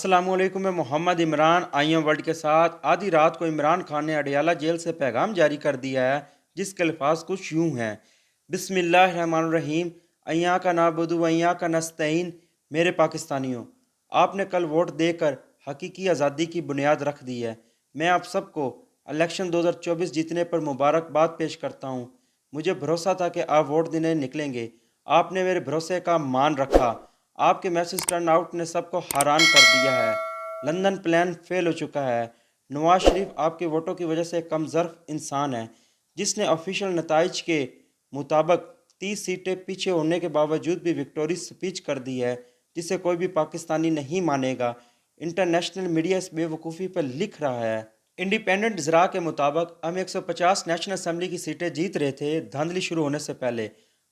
السلام علیکم، میں محمد عمران آئی ایم ورلڈ کے ساتھ آدھی رات کو عمران خان نے اڈیالہ جیل سے پیغام جاری کر دیا ہے، جس کے الفاظ کچھ یوں ہیں: بسم اللہ الرحمن الرحیم، ایاں کا نعبد و ایاں کا نستعین۔ میرے پاکستانیوں، آپ نے کل ووٹ دے کر حقیقی آزادی کی بنیاد رکھ دی ہے۔ میں آپ سب کو الیکشن 2024 جیتنے پر مبارکباد پیش کرتا ہوں۔ مجھے بھروسہ تھا کہ آپ ووٹ دینے نکلیں گے۔ آپ نے میرے بھروسے کا مان رکھا۔ آپ کے میسج ٹرن آؤٹ نے سب کو حیران کر دیا ہے۔ لندن پلان فیل ہو چکا ہے۔ نواز شریف آپ کے ووٹوں کی وجہ سے کم ظرف انسان ہے، جس نے آفیشیل نتائج کے مطابق 30 سیٹیں پیچھے ہونے کے باوجود بھی وکٹوری سپیچ کر دی ہے، جسے کوئی بھی پاکستانی نہیں مانے گا۔ انٹرنیشنل میڈیا اس بے وقوفی پر لکھ رہا ہے۔ انڈیپینڈنٹ ذرا کے مطابق ہم 150 نیشنل اسمبلی کی سیٹیں جیت رہے تھے دھاندلی شروع ہونے سے پہلے۔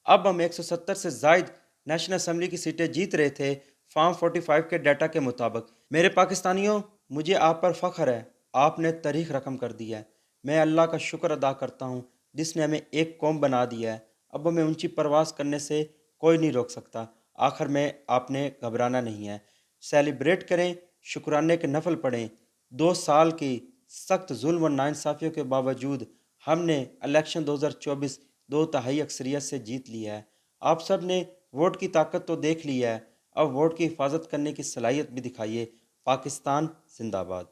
اب ہم 170 سے زائد نیشنل اسمبلی کی سیٹیں جیت رہے تھے فارم 45 کے ڈیٹا کے مطابق۔ میرے پاکستانیوں، مجھے آپ پر فخر ہے۔ آپ نے تاریخ رقم کر دی ہے۔ میں اللہ کا شکر ادا کرتا ہوں جس نے ہمیں ایک قوم بنا دیا ہے۔ اب ہمیں اونچی پرواز کرنے سے کوئی نہیں روک سکتا۔ آخر میں آپ نے گھبرانا نہیں ہے۔ سیلیبریٹ کریں، شکرانے کے نفل پڑھیں۔ 2 سال کی سخت ظلم و ناانصافیوں کے باوجود ہم نے الیکشن 2024 2/3 اکثریت سے جیت لیا ہے۔ آپ سب نے ووٹ کی طاقت تو دیکھ لی ہے، اب ووٹ کی حفاظت کرنے کی صلاحیت بھی دکھائیے۔ پاکستان زندہ باد۔